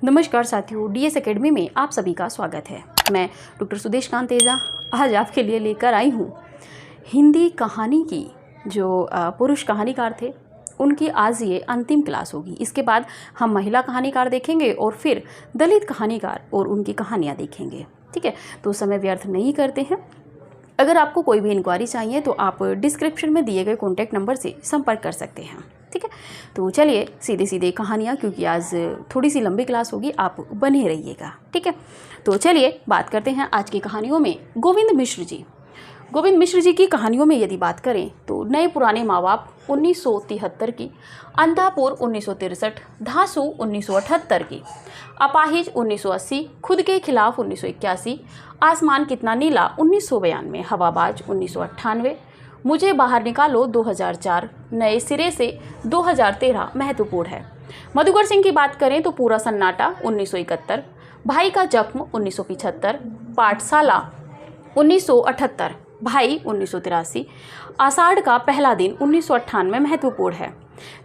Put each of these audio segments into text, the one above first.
नमस्कार साथियों, DS academy में आप सभी का स्वागत है। मैं डॉक्टर सुदेश कांत तेजा आज आपके लिए लेकर आई हूँ हिंदी कहानी की जो पुरुष कहानीकार थे उनकी आज ये अंतिम क्लास होगी। इसके बाद हम महिला कहानीकार देखेंगे और फिर दलित कहानीकार और उनकी कहानियाँ देखेंगे। ठीक है, तो समय व्यर्थ नहीं करते हैं। अगर आपको कोई भी इंक्वायरी चाहिए तो आप डिस्क्रिप्शन में दिए गए कॉन्टैक्ट नंबर से संपर्क कर सकते हैं। ठीक है, तो चलिए सीधे सीधे कहानियाँ, क्योंकि आज थोड़ी सी लंबी क्लास होगी, आप बने रहिएगा। ठीक है, तो चलिए बात करते हैं आज की कहानियों में। गोविंद मिश्र जी की कहानियों में यदि बात करें तो नए पुराने माँ बाप 1973 की, अंतापुर 1963, धांसू 1978 की, अपाहिज 1980, खुद के खिलाफ 1981, आसमान कितना नीला 1992, हवाबाज 1998, मुझे बाहर निकालो 2004, नए सिरे से 2013 महत्वपूर्ण है। मधुकर सिंह की बात करें तो पूरा सन्नाटा 1971, भाई का जख्म 1975, पाठशाला 1978, भाई 1983, आषाढ़ का पहला दिन 1998 महत्वपूर्ण है।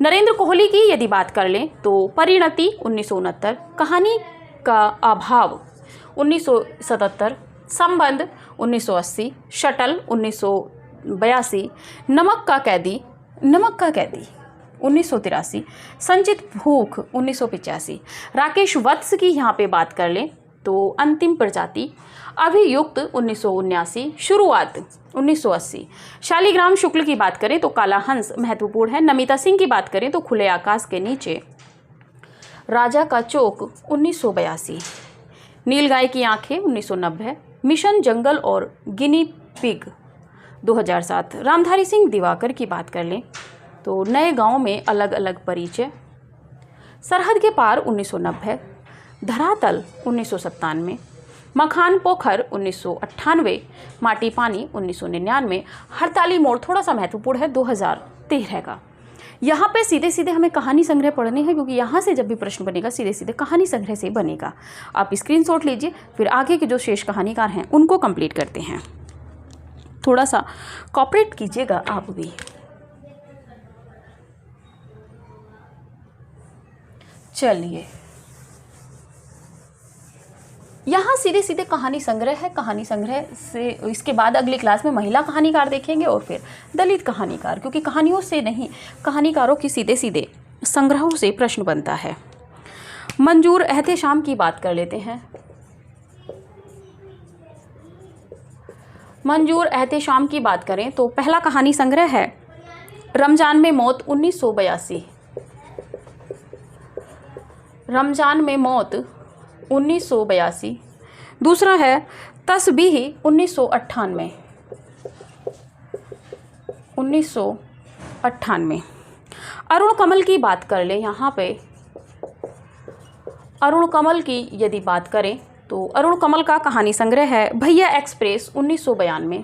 नरेंद्र कोहली की यदि बात कर लें तो परिणति 1969, कहानी का अभाव 1977, संबंध 1980, शटल 1982, नमक का कैदी 1983, संचित भूख 1985। राकेश वत्स की यहाँ पे बात कर लें तो अंतिम प्रजाति, अभियुक्त 1979, शुरुआत 1980। शालिग्राम शुक्ल की बात करें तो काला हंस महत्वपूर्ण है। नमिता सिंह की बात करें तो खुले आकाश के नीचे, राजा का चौक 1982, नीलगाय की आंखें 1990, मिशन जंगल और गिनी पिग 2007। रामधारी सिंह दिवाकर की बात कर लें तो नए गांव में अलग अलग परिचय, सरहद के पार 1990, धरातल 1997, मखान पोखर 1998, माटी पानी 1999, हड़ताली मोड़ थोड़ा सा महत्वपूर्ण है 2013 का। यहाँ पे सीधे सीधे हमें कहानी संग्रह पढ़ने हैं, क्योंकि यहाँ से जब भी प्रश्न बनेगा सीधे सीधे कहानी संग्रह से बनेगा। आप स्क्रीनशॉट लीजिए, फिर आगे के जो शेष कहानीकार हैं उनको कंप्लीट करते हैं। थोड़ा सा कॉपरेट कीजिएगा आप भी। चलिए, यहाँ सीधे सीधे कहानी संग्रह है। कहानी संग्रह से इसके बाद अगली क्लास में महिला कहानीकार देखेंगे और फिर दलित कहानीकार, क्योंकि कहानियों से नहीं, कहानीकारों की सीधे सीधे संग्रहों से प्रश्न बनता है। मंजूर एहतेशाम की बात कर लेते हैं। मंजूर एहतेशाम की बात करें तो पहला कहानी संग्रह है रमजान में मौत 1982, रमजान में मौत 1982। दूसरा है तस्बीह 1998। अरुण कमल की बात कर ले, यहाँ पे अरुण कमल की यदि बात करें तो अरुण कमल का कहानी संग्रह है भैया एक्सप्रेस 1992,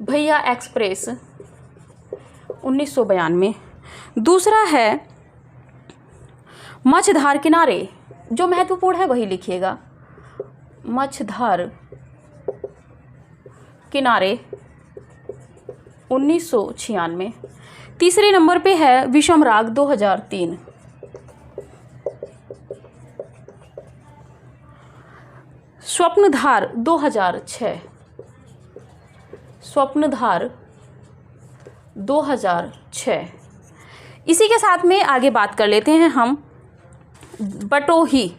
भैया एक्सप्रेस 1992। दूसरा है मछधार किनारे, जो महत्वपूर्ण है वही लिखिएगा, मछधार किनारे 1996। तीसरे नंबर पे है विषम राग 2003, स्वप्नधार 2006, स्वप्नधार 2006। इसी के साथ में आगे बात कर लेते हैं हम बटोही,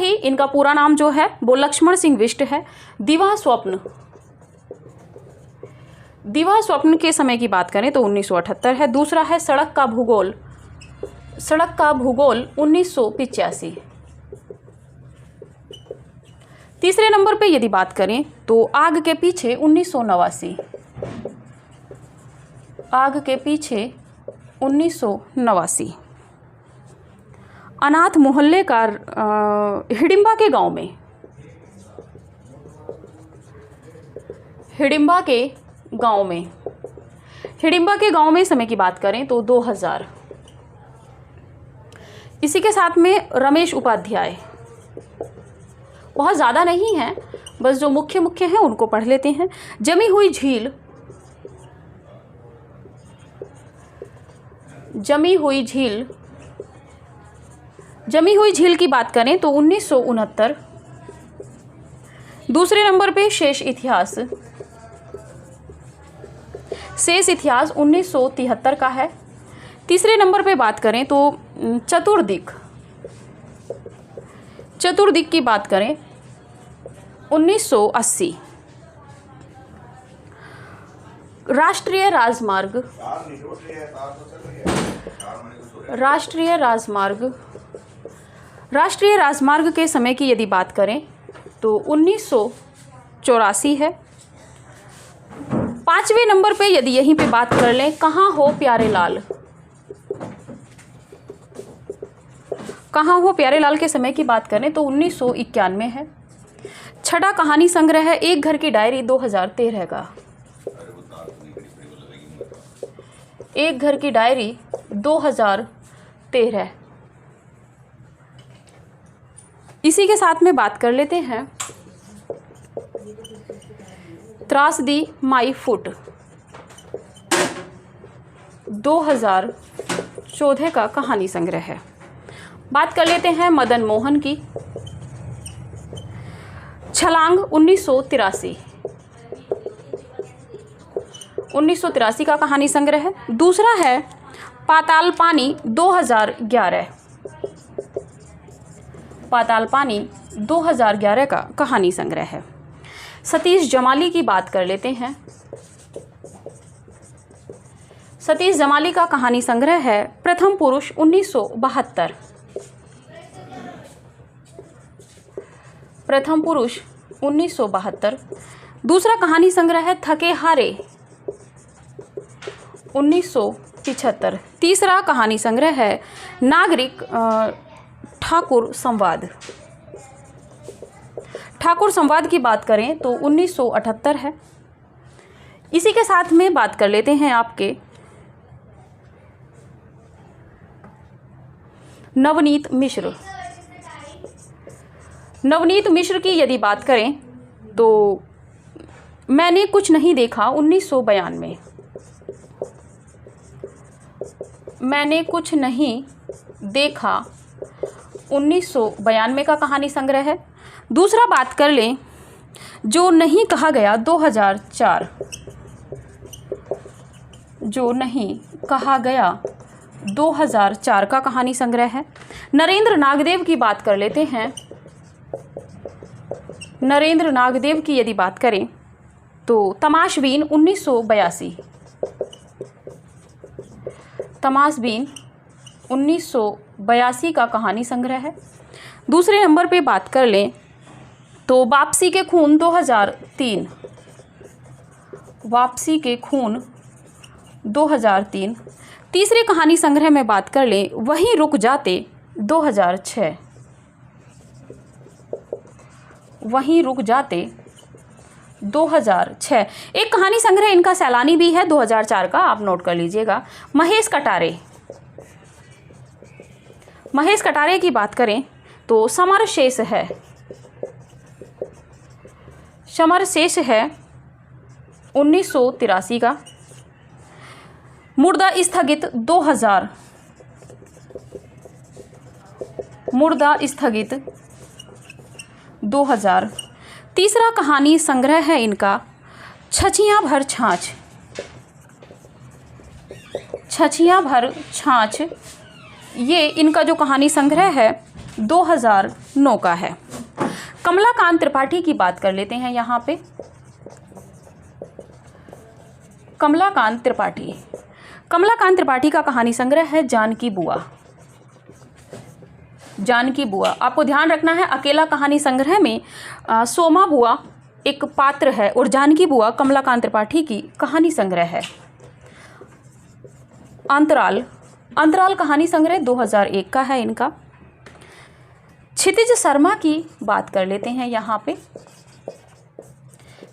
इनका पूरा नाम जो है वो लक्ष्मण सिंह बिष्ट है। दिवा स्वप्न के समय की बात करें तो 1978 है। दूसरा है सड़क का भूगोल 1985। तीसरे नंबर पे यदि बात करें तो आग के पीछे 1989, आग के पीछे 1989। अनाथ मोहल्ले का हिडिंबा के गांव में, हिडिंबा के गांव में समय की बात करें तो 2000। इसी के साथ में रमेश उपाध्याय, बहुत ज़्यादा नहीं है, बस जो मुख्य हैं उनको पढ़ लेते हैं। जमी हुई झील जमी हुई झील की बात करें तो 1969। दूसरे नंबर पे शेष इतिहास 1973 का है। तीसरे नंबर पे बात करें तो चतुर्दिक की बात करें 1980। राष्ट्रीय राजमार्ग के समय की यदि बात करें तो 1984 है। पांचवें नंबर पे यदि यहीं पे बात कर लें, कहाँ हो प्यारेलाल के समय की बात करें तो 1991 है। छठा कहानी संग्रह है एक घर की डायरी 2013 का। एक घर की डायरी 2013। इसी के साथ में बात कर लेते हैं त्रासदी माई फुट 2014 का कहानी संग्रह है। बात कर लेते हैं मदन मोहन की छलांग 1983 का कहानी संग्रह है। दूसरा है पाताल पानी 2011। पाताल पानी 2011 का कहानी संग्रह है। सतीश जमाली की बात कर लेते हैं। सतीश जमाली का कहानी संग्रह है प्रथम पुरुष 1972। प्रथम पुरुष 1972। दूसरा कहानी संग्रह है थके हारे 1975। तीसरा कहानी संग्रह है नागरिक ठाकुर संवाद की बात करें तो 1978 है। इसी के साथ में बात कर लेते हैं आपके नवनीत मिश्र की यदि बात करें तो मैंने कुछ नहीं देखा 1992। मैंने कुछ नहीं देखा 1992 का कहानी संग्रह है। दूसरा बात कर लें जो नहीं कहा गया 2004। जो नहीं कहा गया 2004 का कहानी संग्रह है। नरेंद्र नागदेव की बात कर लेते हैं। नरेंद्र नागदेव की यदि बात करें तो तमाशबीन 1982। तमाशबीन 1982 का कहानी संग्रह है। दूसरे नंबर पे बात कर लें तो वापसी के खून 2003। वापसी के खून 2003। तीसरे कहानी संग्रह में बात कर लें वहीं रुक जाते 2006। वहीं रुक जाते 2006। एक कहानी संग्रह इनका सैलानी भी है 2004 का, आप नोट कर लीजिएगा। महेश कटारे की बात करें तो समर शेष है 1983 का। मुर्दा स्थगित 2000। मुर्दा स्थगित 2000। तीसरा कहानी संग्रह है इनका छछियाँ भर छाछ। छछियाँ भर छाछ, ये इनका जो कहानी संग्रह है 2009 का है। कमलाकांत त्रिपाठी की बात कर लेते हैं यहाँ पे। कमलाकांत त्रिपाठी का कहानी संग्रह है जानकी बुआ। आपको ध्यान रखना है अकेला कहानी संग्रह में सोमा बुआ एक पात्र है और जानकी बुआ कमलाकांत त्रिपाठी की कहानी संग्रह है। अंतराल कहानी संग्रह 2001 का है इनका। क्षितिज शर्मा की बात कर लेते हैं यहाँ पे।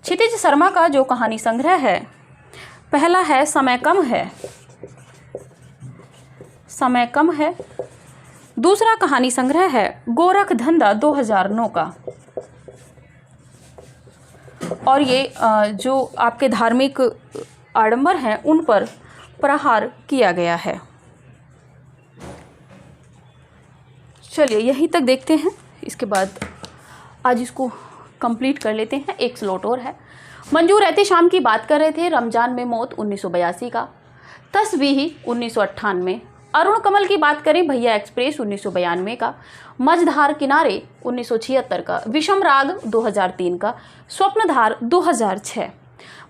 क्षितिज शर्मा का जो कहानी संग्रह है पहला है समय कम है। दूसरा कहानी संग्रह है गोरख धंधा 2009 का। और ये जो आपके धार्मिक आडंबर हैं उन पर प्रहार किया गया है। चलिए यहीं तक देखते हैं, इसके बाद आज इसको कंप्लीट कर लेते हैं। एक स्लॉट और है। मंजूर एहतेशाम की बात कर रहे थे, रमजान में मौत 1982 का, तस्बीही 1998, अरुण कमल की बात करें भैया एक्सप्रेस 1992 का, मझधार किनारे 1976 का, विषम राग 2003 का, स्वप्नधार 2006।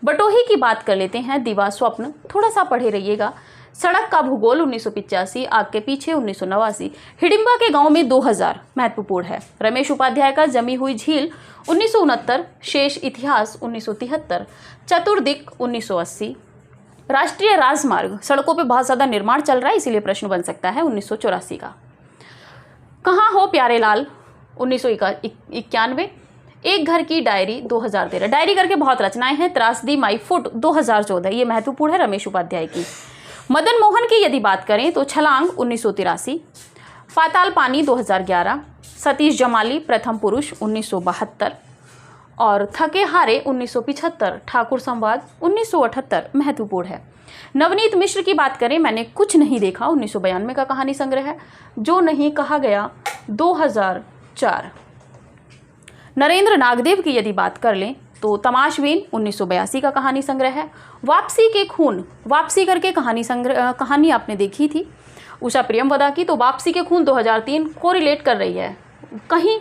बटोही की बात कर लेते हैं, दीवा स्वप्न, थोड़ा सा पढ़े रहिएगा, सड़क का भूगोल 1985, आग के पीछे 1989, हिडिंबा के गांव में 2000 महत्वपूर्ण है, रमेश उपाध्याय का जमी हुई झील 1969, शेष इतिहास 1973, चतुर्दिक 1980, राष्ट्रीय राजमार्ग, सड़कों पे बहुत ज़्यादा निर्माण चल रहा है इसीलिए प्रश्न बन सकता है 1984 का, कहाँ हो प्यारे लाल 1991, एक घर की डायरी 2013, डायरी करके बहुत रचनाएं हैं, त्रासदी माई फुट 2014, ये महत्वपूर्ण है रमेश उपाध्याय की। मदन मोहन की यदि बात करें तो छलांग 1983, पाताल पानी 2011, सतीश जमाली प्रथम पुरुष 1972 और थके हारे 1975, ठाकुर संवाद 1978 महत्वपूर्ण है। नवनीत मिश्र की बात करें, मैंने कुछ नहीं देखा 1992 का कहानी संग्रह है, जो नहीं कहा गया 2004। नरेंद्र नागदेव की यदि बात कर लें तो तमाशबीन 1982 का कहानी संग्रह है। वापसी के खून, वापसी करके कहानी आपने देखी थी उषा प्रियमवदा की, तो वापसी के खून 2003 को रिलेट कर रही है, कहीं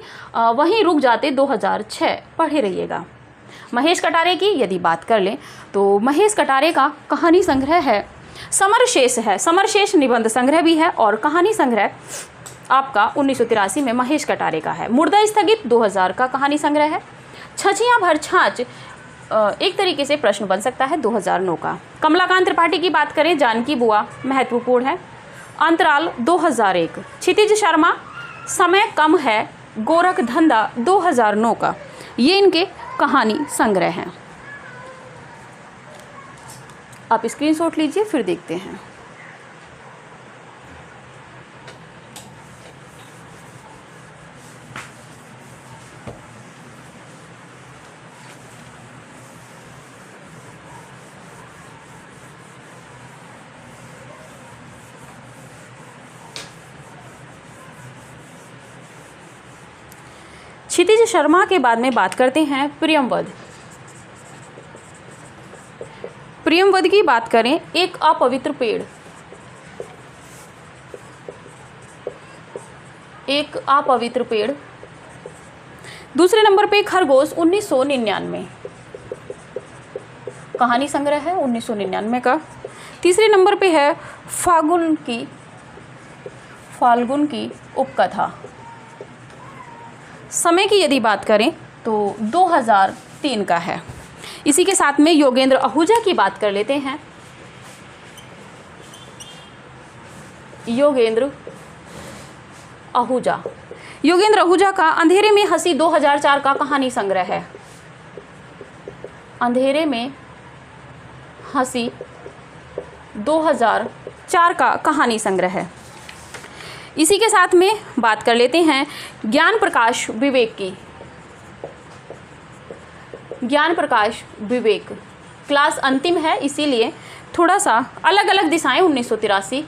वहीं रुक जाते 2006, पढ़े रहिएगा। महेश कटारे की यदि बात कर लें तो महेश कटारे का कहानी संग्रह है समरशेष है, समरशेष निबंध संग्रह भी है और कहानी संग्रह आपका 1983 में महेश कटारे का है। मुर्दा स्थगित 2000 का कहानी संग्रह है। छछियाँ भर छाछ एक तरीके से प्रश्न बन सकता है 2009 का। कमलाकांत त्रिपाठी की बात करें, जानकी बुआ महत्वपूर्ण है, अंतराल 2001। क्षितिज शर्मा समय कम है, गोरख धंधा 2009 का, ये इनके कहानी संग्रह हैं। आप स्क्रीनशॉट लीजिए फिर देखते हैं। क्षितिज शर्मा के बाद में बात करते हैं प्रियमवद। प्रियमवद की बात करें, एक अपवित्र पेड़, एक अपवित्र पेड़। दूसरे नंबर पे खरगोश 1999, कहानी संग्रह है 1999 का। तीसरे नंबर पे है फाल्गुन की उपकथा। समय की यदि बात करें तो 2003 का है। इसी के साथ में योगेंद्र आहूजा की बात कर लेते हैं। योगेंद्र आहूजा का अंधेरे में हंसी 2004 का कहानी संग्रह है। अंधेरे में हंसी 2004 का कहानी संग्रह है। इसी के साथ में बात कर लेते हैं ज्ञान प्रकाश विवेक की। ज्ञान प्रकाश विवेक क्लास अंतिम है, इसीलिए थोड़ा सा अलग अलग दिशाएं 1983,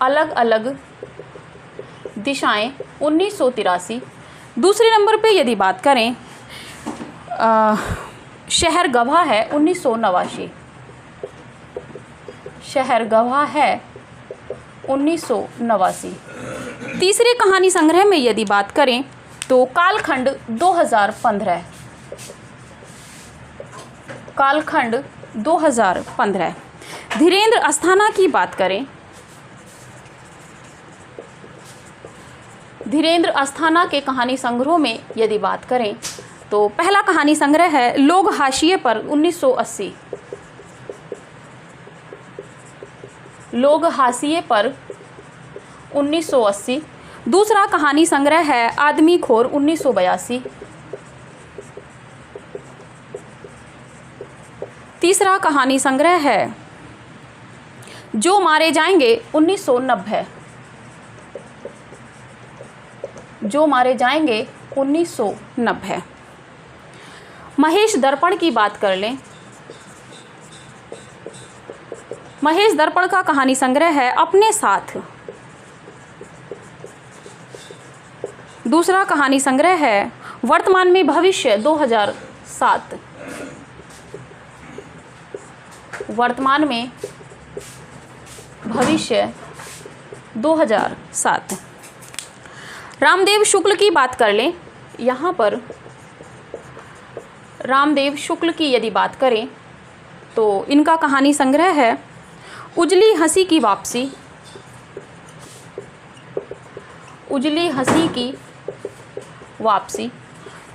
अलग अलग दिशाएं 1983। दूसरे नंबर पे यदि बात करें शहर गवाह है 1989, शहर गवाह है 1989। तीसरे कहानी संग्रह में यदि बात करें तो कालखंड 2015, कालखंड 2015। धीरेन्द्र अस्थाना की बात करें, धीरेन्द्र अस्थाना के कहानी संग्रह में यदि बात करें तो पहला कहानी संग्रह है लोग हाशिए पर 1980, लोग हाशिए पर 1980। दूसरा कहानी संग्रह है आदमी खोर 1982। तीसरा कहानी संग्रह है जो मारे जाएंगे 1990, जो मारे जाएंगे 1990। महेश दर्पण की बात कर लें, महेश दर्पण का कहानी संग्रह है अपने साथ, दूसरा कहानी संग्रह है वर्तमान में भविष्य 2007। वर्तमान में भविष्य 2007। रामदेव शुक्ल की बात कर लें, यहाँ पर रामदेव शुक्ल की यदि बात करें तो इनका कहानी संग्रह है उजली हंसी की वापसी। उजली हंसी की वापसी।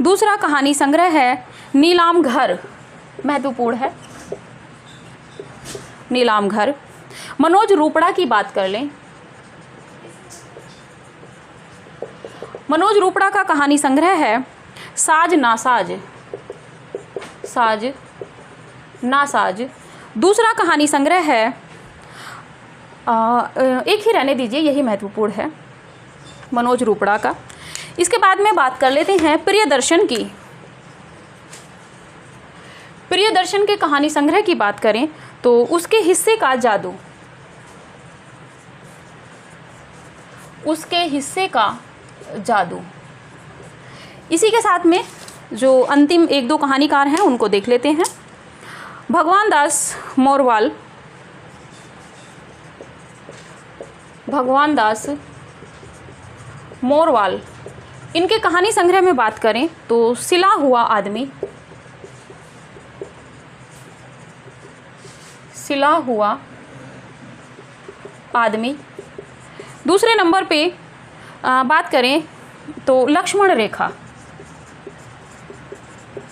दूसरा कहानी संग्रह है नीलाम घर, महत्वपूर्ण है नीलाम घर। मनोज रूपड़ा की बात कर लें, मनोज रूपड़ा का कहानी संग्रह है साज नासाज। साज नासाज। दूसरा कहानी संग्रह है एक ही रहने दीजिए, यही महत्वपूर्ण है मनोज रूपड़ा का। इसके बाद में बात कर लेते हैं प्रियदर्शन की। प्रियदर्शन के कहानी संग्रह की बात करें तो उसके हिस्से का जादू। उसके हिस्से का जादू। इसी के साथ में जो अंतिम एक दो कहानीकार हैं उनको देख लेते हैं। भगवान दास मोरवाल। भगवान दास मोरवाल, इनके कहानी संग्रह में बात करें तो सिला हुआ आदमी। सिला हुआ आदमी। दूसरे नंबर पे बात करें तो लक्ष्मण रेखा।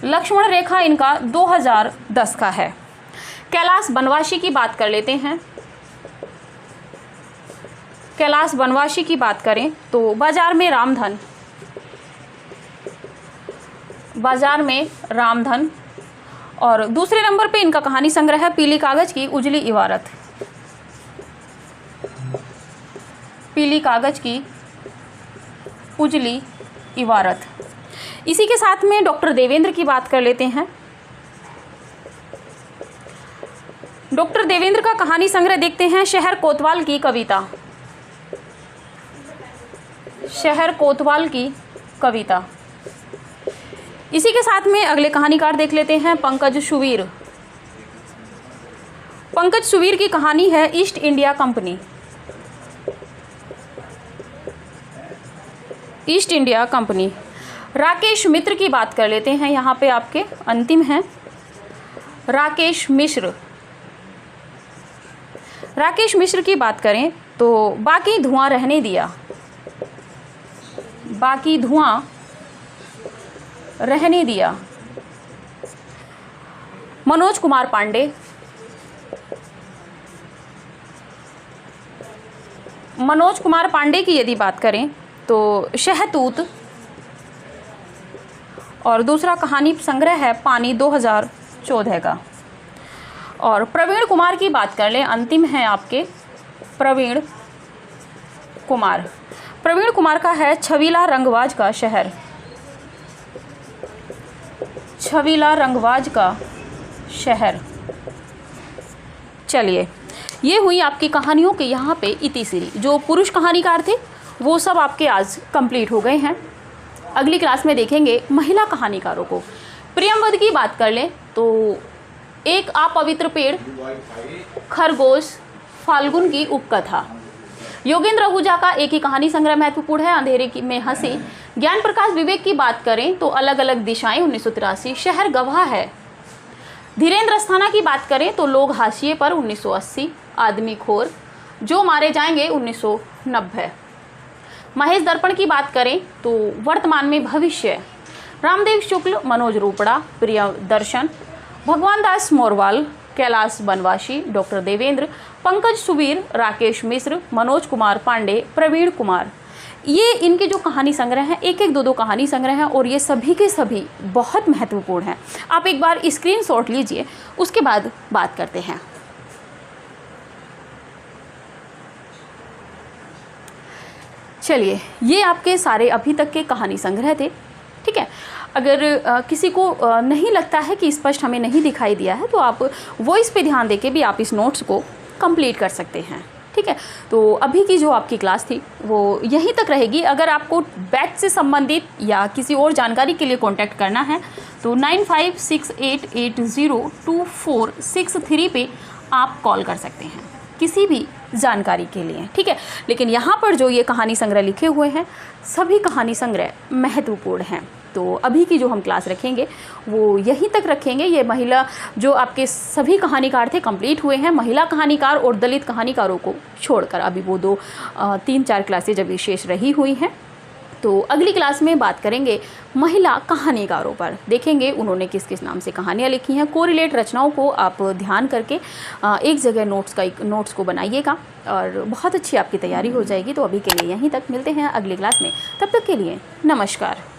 लक्ष्मण रेखा इनका 2010 का है। कैलाश बनवासी की बात कर लेते हैं। कैलाश बनवासी की बात करें तो बाजार में रामधन। बाजार में रामधन। और दूसरे नंबर पे इनका कहानी संग्रह है पीली कागज की उजली इबारत। पीली कागज की उजली इबारत। इसी के साथ में डॉक्टर देवेंद्र की बात कर लेते हैं। डॉक्टर देवेंद्र का कहानी संग्रह देखते हैं शहर कोतवाल की कविता। शहर कोतवाल की कविता। इसी के साथ में अगले कहानीकार देख लेते हैं पंकज सुवीर। पंकज सुवीर की कहानी है East India company. East India company. Rakesh Mishra की बात कर लेते हैं, यहाँ पे आपके अंतिम हैं राकेश मिश्र। राकेश मिश्र की बात करें तो बाकी धुआं रहने दिया। बाकी धुआं रहने दिया। मनोज कुमार पांडे। मनोज कुमार पांडे की यदि बात करें तो शहतूत। और दूसरा कहानी संग्रह है पानी 2014 का। और प्रवीण कुमार की बात कर लें, अंतिम है आपके प्रवीण कुमार। प्रवीण कुमार का है छबीला रंगवाज का शहर। छबीला रंगवाज का शहर। चलिए, ये हुई आपकी कहानियों के यहाँ पे इतिश्री। जो पुरुष कहानीकार थे वो सब आपके आज कंप्लीट हो गए हैं। अगली क्लास में देखेंगे महिला कहानीकारों को। प्रियंवद की बात कर लें तो एक अपवित्र पेड़, खरगोश, फाल्गुन की उपकथा। योगेंद्र आहूजा का एक ही कहानी संग्रह महत्वपूर्ण है अंधेरे में हंसी। ज्ञान प्रकाश विवेक की बात करें तो अलग अलग दिशाएं 1983। शहर गवाह है। धीरेन्द्र अस्थाना की बात करें तो लोग हाशिए पर 1980। आदमी खोर, जो मारे जाएंगे 1990। महेश दर्पण की बात करें तो वर्तमान में भविष्य। रामदेव शुक्ल, मनोज रूपड़ा, प्रियदर्शन, भगवान दास मोरवाल, कैलाश बनवासी, डॉक्टर देवेंद्र, पंकज सुवीर, राकेश मिश्र, मनोज कुमार पांडे, प्रवीण कुमार। ये इनके जो कहानी संग्रह हैं, एक एक दो कहानी संग्रह हैं और ये सभी के सभी बहुत महत्वपूर्ण हैं। आप एक बार स्क्रीनशॉट लीजिए, उसके बाद बात करते हैं। चलिए, ये आपके सारे अभी तक के कहानी संग्रह थे। ठीक है, अगर किसी को नहीं लगता है कि स्पष्ट हमें नहीं दिखाई दिया है तो आप वॉइस पे ध्यान देके भी आप इस नोट्स को कंप्लीट कर सकते हैं। ठीक है। तो अभी की जो आपकी क्लास थी वो यहीं तक रहेगी। अगर आपको बैच से संबंधित या किसी और जानकारी के लिए कांटेक्ट करना है तो 9568802463 पे आप कॉल कर सकते हैं किसी भी जानकारी के लिए, ठीक है। लेकिन यहाँ पर जो ये कहानी संग्रह लिखे हुए हैं सभी कहानी संग्रह महत्वपूर्ण हैं। तो अभी की जो हम क्लास रखेंगे वो यहीं तक रखेंगे। ये महिला जो आपके सभी कहानीकार थे कंप्लीट हुए हैं, महिला कहानीकार और दलित कहानीकारों को छोड़कर। अभी वो 3-4 क्लासेज अभी शेष रही हुई हैं। तो अगली क्लास में बात करेंगे महिला कहानीकारों पर, देखेंगे उन्होंने किस किस नाम से कहानियाँ लिखी हैं। कोरिलेट रचनाओं को आप ध्यान करके एक जगह नोट्स को बनाइएगा और बहुत अच्छी आपकी तैयारी हो जाएगी। तो अभी के लिए यहीं तक, मिलते हैं अगली क्लास में, तब तक के लिए नमस्कार।